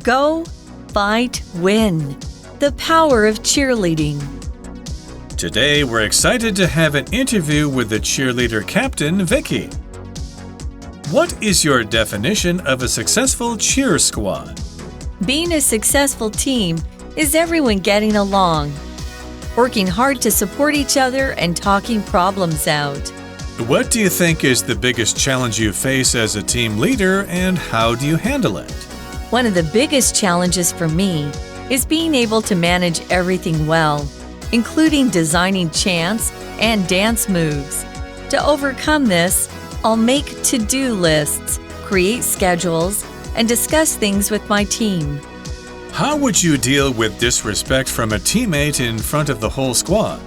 Go, fight, win. The power of cheerleading. Today, we're excited to have an interview with the cheerleader captain, Vicky. What is your definition of a successful cheer squad? Being a successful team is everyone getting along, working hard to support each other and talking problems out. What do you think is the biggest challenge you face as a team leader, and how do you handle it? One of the biggest challenges for me is being able to manage everything well, including designing chants and dance moves. To overcome this, I'll make to-do lists, create schedules, and discuss things with my team. How would you deal with disrespect from a teammate in front of the whole squad?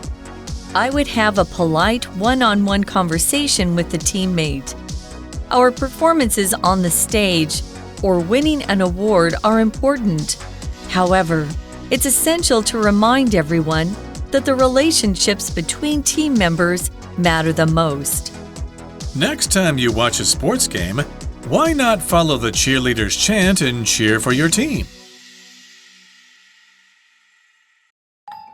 I would have a polite one-on-one conversation with the teammate. Our performances on the stage or winning an award are important. However, it's essential to remind everyone that the relationships between team members matter the most. Next time you watch a sports game, why not follow the cheerleaders' chant and cheer for your team?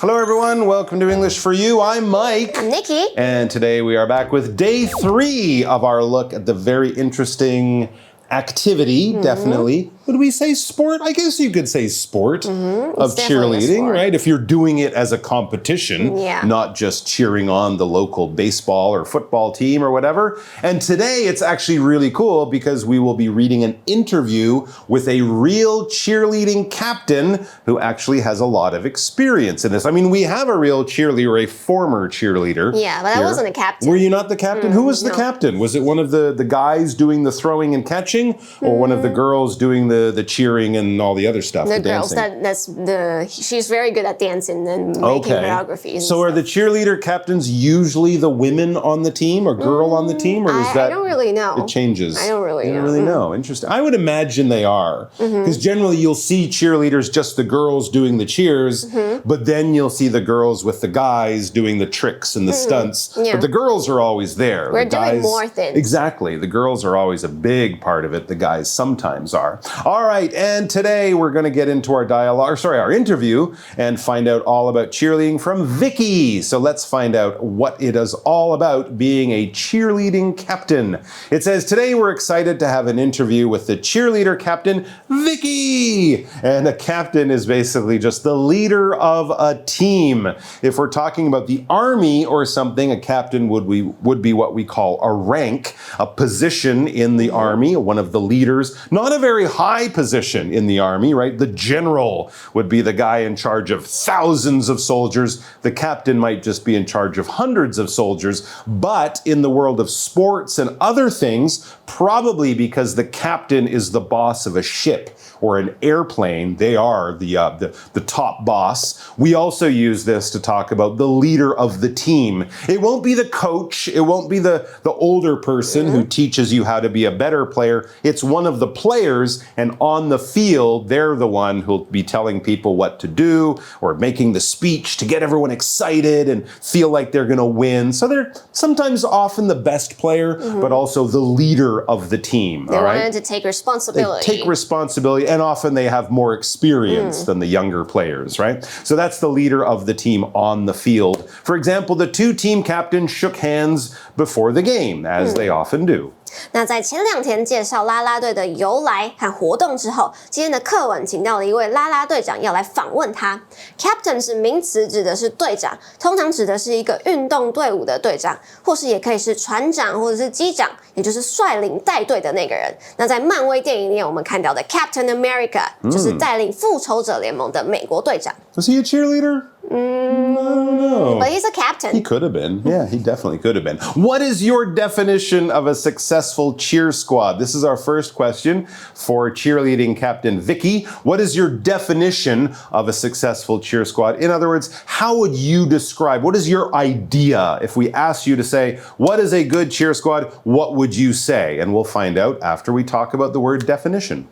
Hello everyone, welcome to English for You. I'm Mike. I'm Nikki. And today we are back with day 3 of our look at the very interesting activity, definitely. Would we say sport? I guess you could say sport of cheerleading, right? If you're doing it as a competition, not just cheering on the local baseball or football team or whatever. And today it's actually really cool because we will be reading an interview with a real cheerleading captain who actually has a lot of experience in this. I mean, we have a real cheerleader, a former cheerleader. Yeah, but I wasn't a captain. Were you not the captain? Who was the captain? Was it one of the guys doing the throwing and catching, or one of the girls doing the cheering and all the other stuff? The girls, she's very good at dancing and making choreographies. So are the cheerleader captains usually the women on the team or girl on the team, or is that? I don't really know. It changes. I don't really know. You don't really know. Interesting. I would imagine they are, because generally you'll see cheerleaders, just the girls doing the cheers, but then you'll see the girls with the guys doing the tricks and the stunts. Yeah. But the girls are always there. We're doing more things. Exactly. The girls are always a big part of it. The guys sometimes are. All right, and today we're going to get into our our interview and find out all about cheerleading from Vicky. So let's find out what it is all about being a cheerleading captain. It says, today we're excited to have an interview with the cheerleader captain, Vicky. And a captain is basically just the leader of a team. If we're talking about the army or something, a captain would be what we call a rank, a position in the army, one of the leaders. Not a very high position in the army, right? The general would be the guy in charge of thousands of soldiers. The captain might just be in charge of hundreds of soldiers. But in the world of sports and other things, probably because the captain is the boss of a ship or an airplane, they are the top boss. We also use this to talk about the leader of the team. It won't be the coach. It won't be the older person who teaches you how to be a better player. It's one of the players, and on the field, they're the one who'll be telling people what to do or making the speech to get everyone excited and feel like they're going to win. So they're sometimes often the best player, but also the leader of the team. They wanted to take responsibility. They take responsibility, and often they have more experience than the younger players, right? So that's the leader of the team on the field. For example, the two team captains shook hands before the game, as they often do. 那在前2天介绍啦啦队的由来和活动之后，今天的课文请到了一位啦啦队长要来访问他。Captain 是名词，指的是队长，通常指的是一个运动队伍的队长，或是也可以是船长或者是机长，也就是率领带队的那个人。那在漫威电影里面我们看到的 Captain America 就是带领复仇者联盟的美国队长。Was he a cheerleader? I don't know. But he's a captain. He could have been. Yeah, he definitely could have been. What is your definition of a successful cheer squad? This is our first question for cheerleading captain Vicky. What is your definition of a successful cheer squad? In other words, how would you describe, what is your idea? If we ask you to say, what is a good cheer squad, what would you say? And we'll find out after we talk about the word definition.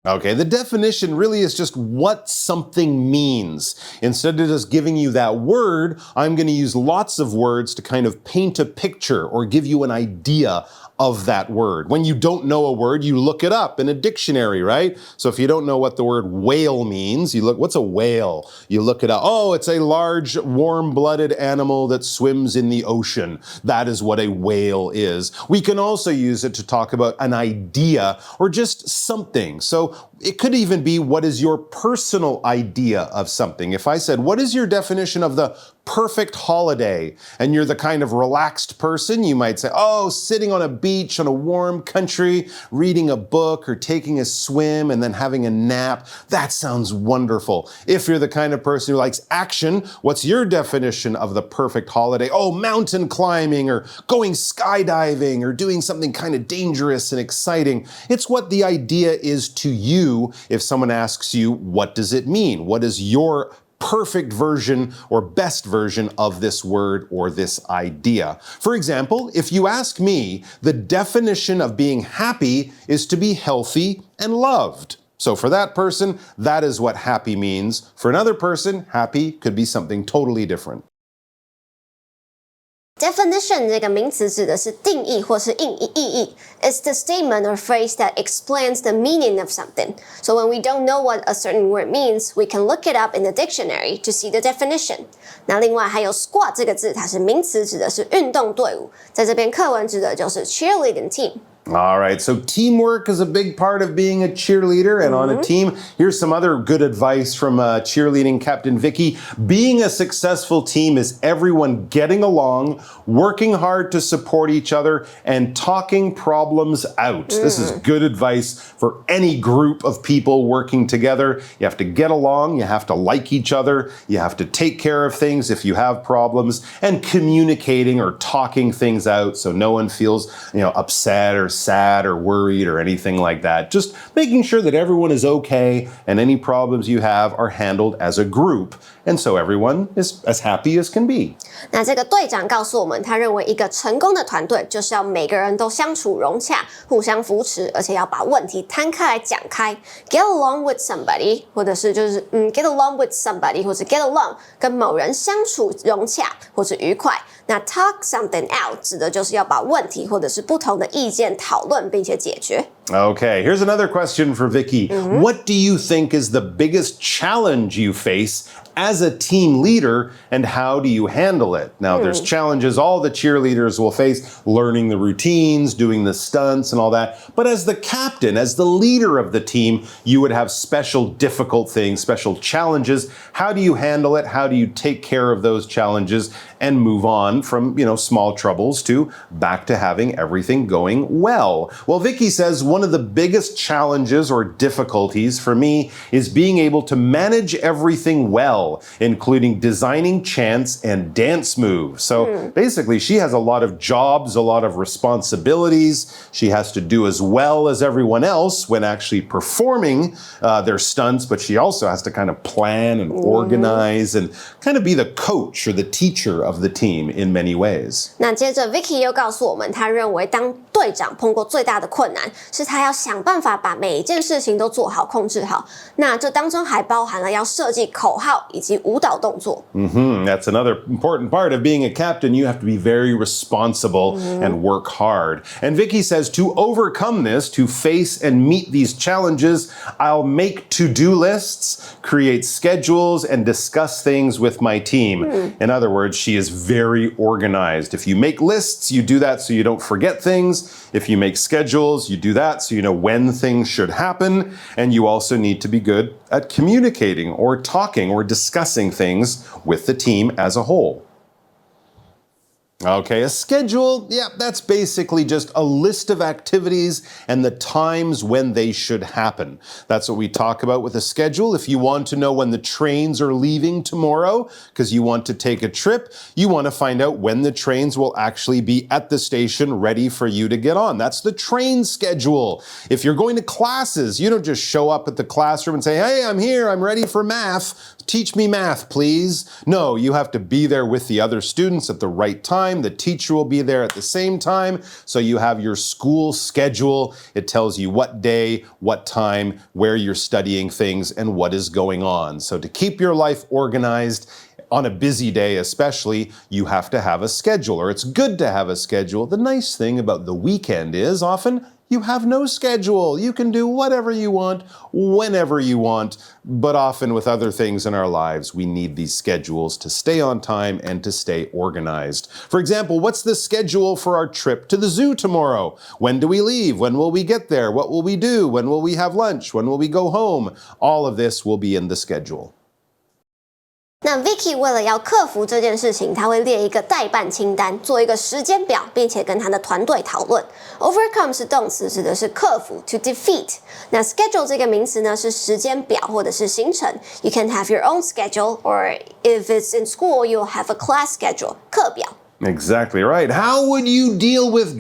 Okay, the definition really is just what something means. Instead of just giving you that word, I'm going to use lots of words to kind of paint a picture or give you an idea of that word. When you don't know a word, you look it up in a dictionary, right? So if you don't know what the word whale means, you look, what's a whale? You look it up. Oh, it's a large, warm-blooded animal that swims in the ocean. That is what a whale is. We can also use it to talk about an idea or just something. So it could even be, what is your personal idea of something? If I said, what is your definition of the perfect holiday? And you're the kind of relaxed person, you might say, oh, sitting on a beach on a warm country, reading a book or taking a swim and then having a nap. That sounds wonderful. If you're the kind of person who likes action, what's your definition of the perfect holiday? Oh, mountain climbing or going skydiving or doing something kind of dangerous and exciting. It's what the idea is to you if someone asks you, what does it mean? What is your perfect version or best version of this word or this idea? For example, if you ask me, the definition of being happy is to be healthy and loved. So for that person, that is what happy means. For another person, happy could be something totally different. Definition 这个名词指的是定义或是意义。It's the statement or phrase that explains the meaning of something. So when we don't know what a certain word means, we can look it up in the dictionary to see the definition. 那另外还有 squad 这个字，它是名词，指的是运动队伍。在这边课文指的就是 cheerleading team。All right, so teamwork is a big part of being a cheerleader and on a team. Here's some other good advice from cheerleading captain Vicky. Being a successful team is everyone getting along, working hard to support each other, and talking problems out. This is good advice for any group of people working together. You have to get along, you have to like each other, you have to take care of things if you have problems, and communicating or talking things out so no one feels, upset or sad or worried or anything like that. Just making sure that everyone is okay and any problems you have are handled as a group. And so everyone is as happy as can be. 那这个队长告诉我们，他认为一个成功的团队就是要每个人都相处融洽，互相扶持，而且要把问题摊开来讲开。Get along with somebody， 或者是get along with somebody， 或者 get along 跟某人相处融洽或者愉快。那 talk something out 指的就是要把问题或者是不同的意见讨论并且解决。Okay, here's another question for Vicky. What do you think is the biggest challenge you face as a team leader, and how do you handle it? Now, there's challenges all the cheerleaders will face, learning the routines, doing the stunts and all that. But as the captain, as the leader of the team, you would have special difficult things, special challenges. How do you handle it? How do you take care of those challenges and move on from, small troubles to back to having everything going well? Well, Vicky says one of the biggest challenges or difficulties for me is being able to manage everything well, including designing chants and dance moves. So basically, she has a lot of jobs, a lot of responsibilities. She has to do as well as everyone else when actually performing their stunts, but she also has to kind of plan and organize and kind of be the coach or the teacher of the team in many ways. 那接着 Vicky 又告诉我们，他认为当队长碰过最大的困难是他要想办法把每一件事情都做好、控制好。那这当中还包含了要设计口号以及舞蹈动作。That's another important part of being a captain. You have to be very responsible and work hard. And Vicky says to overcome this, to face and meet these challenges, I'll make to-do lists, create schedules, and discuss things with my team. In other words, she is very organized. If you make lists, you do that so you don't forget things. If you make schedules, you do that so you know when things should happen. And you also need to be good at communicating or talking or discussing things with the team as a whole. Okay, a schedule, that's basically just a list of activities and the times when they should happen. That's what we talk about with a schedule. If you want to know when the trains are leaving tomorrow because you want to take a trip, you want to find out when the trains will actually be at the station ready for you to get on. That's the train schedule. If you're going to classes, you don't just show up at the classroom and say, hey, I'm here, I'm ready for math. Teach me math, please. No, you have to be there with the other students at the right time. The teacher will be there at the same time. So you have your school schedule. It tells you what day, what time, where you're studying things, and what is going on. So to keep your life organized, on a busy day especially, you have to have a schedule, or it's good to have a schedule. The nice thing about the weekend is often you have no schedule. You can do whatever you want, whenever you want. But often with other things in our lives, we need these schedules to stay on time and to stay organized. For example, what's the schedule for our trip to the zoo tomorrow? When do we leave? When will we get there? What will we do? When will we have lunch? When will we go home? All of this will be in the schedule. 那 Vicky 为了要克服这件事情，他会列一个待办清单，做一个时间表，并且跟他的团队讨论。Overcome 是动词，指的是克服 to defeat。那 schedule 这个名词呢，是时间表或者是行程。You can have your own schedule, or if it's in school, you'll have a class schedule 课表。Exactly right. How would you deal with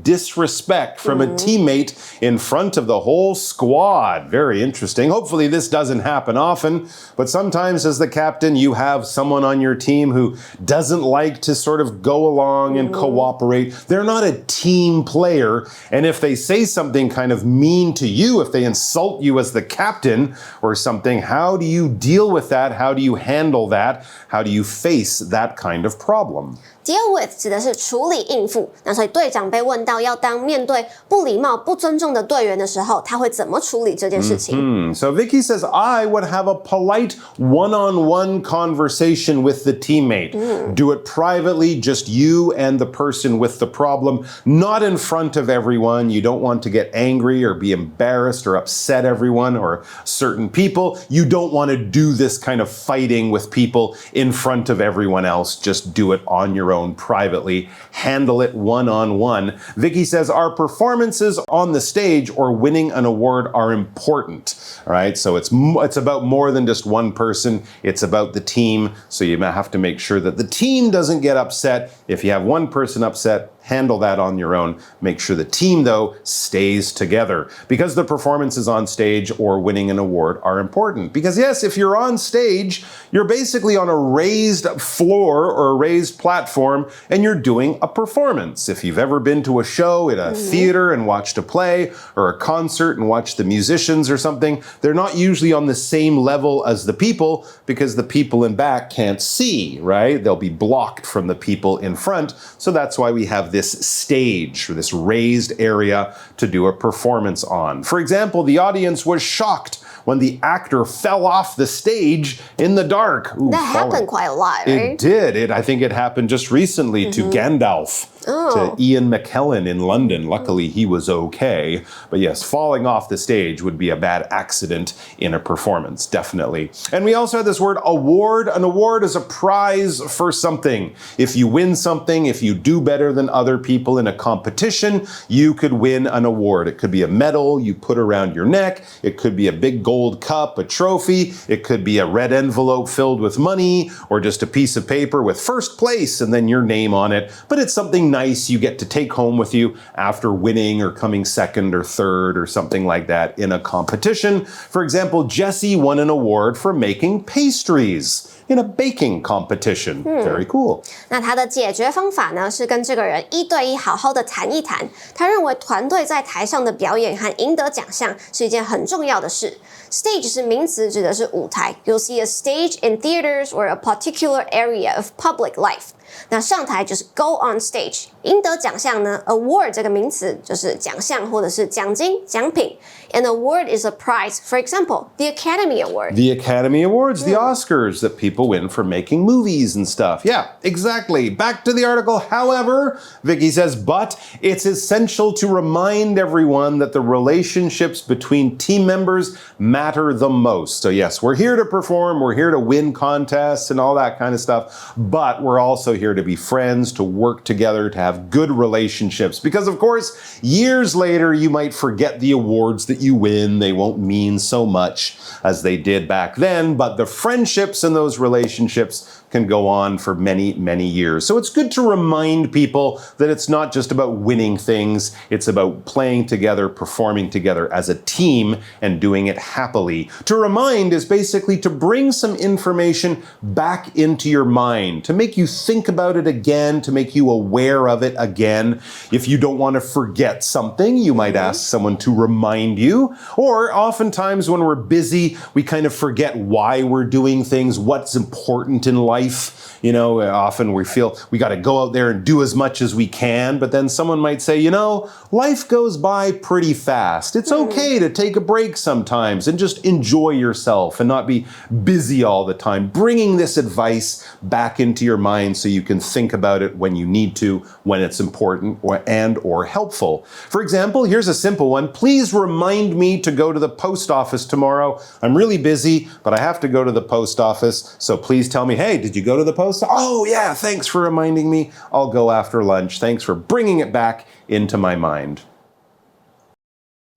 disrespect from a teammate in front of the whole squad? Very interesting. Hopefully this doesn't happen often, but sometimes as the captain, you have someone on your team who doesn't like to sort of go along and cooperate. They're not a team player, and if they say something kind of mean to you, if they insult you as the captain or something, how do you deal with that? How do you handle that? How do you face that kind of problem? Deal with 指的是处理应付，那所以队长被问到要当面对不礼貌、不尊重的队员的时候，他会怎么处理这件事情So Vicky says, I would have a polite one-on-one conversation with the teammate. Do it privately, just you and the person with the problem, not in front of everyone. You don't want to get angry or be embarrassed or upset everyone or certain people. You don't want to do this kind of fighting with people in front of everyone else. Just do it on your own privately. Handle it one-on-one. Vicky says our performances on the stage or winning an award are important. All right, so it's about more than just one person. It's about the team. So you have to make sure that the team doesn't get upset. If you have one person upset, handle that on your own. Make sure the team, though, stays together because the performances on stage or winning an award are important. Because yes, if you're on stage, you're basically on a raised floor or a raised platform and you're doing a performance. If you've ever been to a show at a theater and watched a play or a concert and watched the musicians or something, they're not usually on the same level as the people because the people in back can't see, right? They'll be blocked from the people in front. So that's why we have this stage or this raised area to do a performance on. For example, the audience was shocked when the actor fell off the stage in the dark. That happened quite a lot, right? It did. I think it happened just recently to Gandalf, to Ian McKellen in London. Luckily, he was okay. But yes, falling off the stage would be a bad accident in a performance, definitely. And we also had this word award. An award is a prize for something. If you win something, if you do better than other people in a competition, you could win an award. It could be a medal you put around your neck. It could be a big gold cup, a trophy. It could be a red envelope filled with money or just a piece of paper with first place and then your name on it. But it's something nice you get to take home with you after winning or coming second or third or something like that in a competition. For example, Jessie won an award for making pastries in a baking competition. Very cool. 那他的解决方法呢，是跟这个人1对1好好的谈一谈。他认为团队在台上的表演和赢得奖项是一件很重要的事。Stage 是名词，指的是舞台。You'll see a stage in theaters or a particular area of public life. 那上台就是 go on stage。赢得奖项呢 ，award 这个名词就是奖项或者是奖金、奖品。An award is a prize. For example, the Academy Award. The Academy Awards, the Oscars that people win for making movies and stuff. Yeah, exactly. Back to the article. However, Vicky says, but it's essential to remind everyone that the relationships between team members matter the most. So yes, we're here to perform, we're here to win contests and all that kind of stuff, but we're also here to be friends, to work together, to have good relationships. Because of course, years later, you might forget the awards that you win. They won't mean so much as they did back then, but the friendships and those relationships can go on for many, many years. So it's good to remind people that it's not just about winning things, it's about playing together, performing together as a team, and doing it happily. To remind is basically to bring some information back into your mind, to make you think about it again, to make you aware of it again. If you don't want to forget something, you might ask someone to remind you. Or oftentimes when we're busy, we kind of forget why we're doing things, what's important in life. You know, often we feel we got to go out there and do as much as we can, but then someone might say, you know, life goes by pretty fast. It's okay to take a break sometimes and just enjoy yourself and not be busy all the time. Bringing this advice back into your mind so you can think about it when you need to, when it's important or helpful. For example, here's a simple one. Please remind me to go to the post office tomorrow. I'm really busy, but I have to go to the post office. So please tell me, hey, did you go to the post? Oh yeah, thanks for reminding me. I'll go after lunch. Thanks for bringing it back into my mind.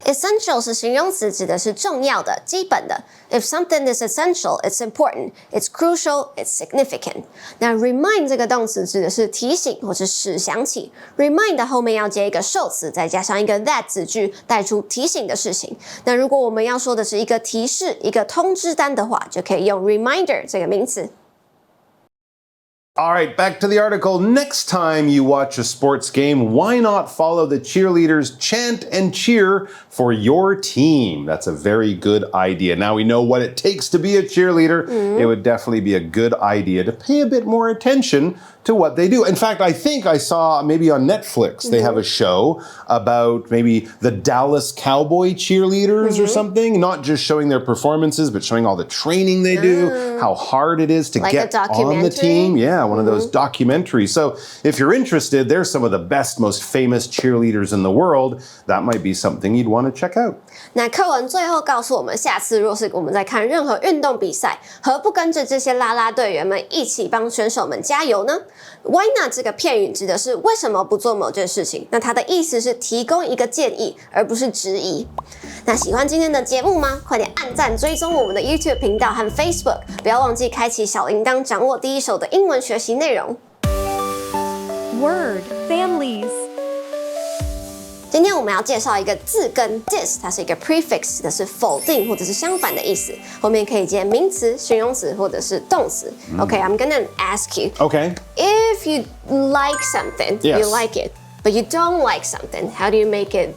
Essential 是形容词，指的是重要的、基本的。If something is essential, it's important. It's crucial. It's significant. 那 remind 这个动词指的是提醒或是使想起。Remind 的后面要接一个受词，再加上一个 that 子句，带出提醒的事情。那如果我们要说的是一个提示、一个通知单的话，就可以用 reminder 这个名词。All right, back to the article. Next time you watch a sports game, why not follow the cheerleaders, chant and cheer for your team? That's a very good idea. Now we know what it takes to be a cheerleader. It would definitely be a good idea to pay a bit more attention to what they do. In fact, I think I saw maybe on Netflix, they have a show about maybe the Dallas Cowboy cheerleaders or something, not just showing their performances, but showing all the training they do, how hard it is to get on the team. Yeah, one of those documentaries. So if you're interested, there's some of the best, most famous cheerleaders in the world. That might be something you'd want to check out. 那课文最后告诉我们，下次若是我们在看任何运动比赛，何不跟着这些啦啦队员们一起帮选手们加油呢？ Why not 这个片语指的是为什么不做某件事情？那它的意思是提供一个建议，而不是质疑。那喜欢今天的节目吗？快点按赞追踪我们的 YouTube 频道和 Facebook， 不要忘记开启小铃铛，掌握第一手的英文学习内容。Word families. 今天我们要介绍一个字根 dis， 它是一个 prefix， 指的是否定或者是相反的意思，后面可以接名词、形容词或者是动词。Okay, I'm gonna ask you. Okay. If you like something, yes. you like it, but you don't like something, how do you make it?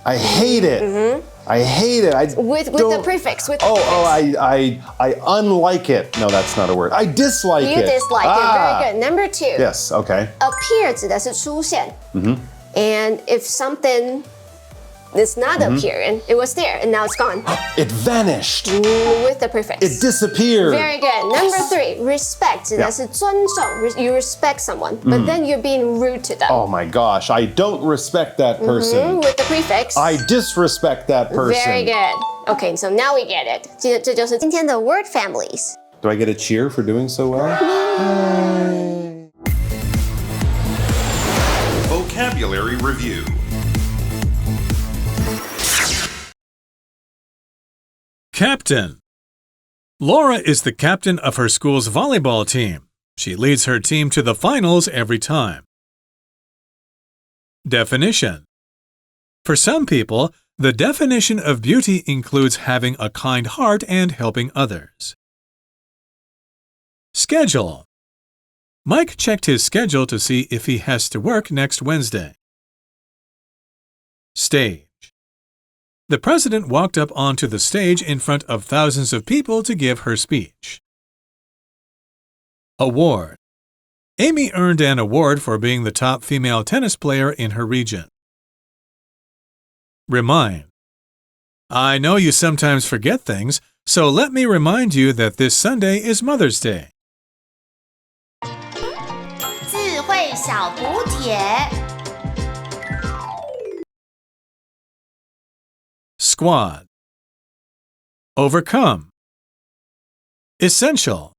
I hate it. I hate it. With the prefix. With the prefix. I unlike it. No, that's not a word. I dislike it. You dislike it. Very good. Number 2. Yes. Okay. Appear 指的是出现。And if something is not appearing, it was there and now it's gone. It vanished. With the prefix. It disappeared. Very good. Number 3, respect 指的是尊重。You respect someone, but then you're being rude to them. Oh my gosh, I don't respect that person. With the prefix. I disrespect that person. Very good. Okay, so now we get it. 这就是今天的 word families. Do I get a cheer for doing so well? Vocabulary Review. Captain. Laura is the captain of her school's volleyball team. She leads her team to the finals every time. Definition. For some people, the definition of beauty includes having a kind heart and helping others. Schedule. Mike checked his schedule to see if he has to work next Wednesday. Stage. The president walked up onto the stage in front of thousands of people to give her speech. Award. Amy earned an award for being the top female tennis player in her region. Remind. I know you sometimes forget things, so let me remind you that this Sunday is Mother's Day. 智慧小补帖 Squad. Overcome. Essential.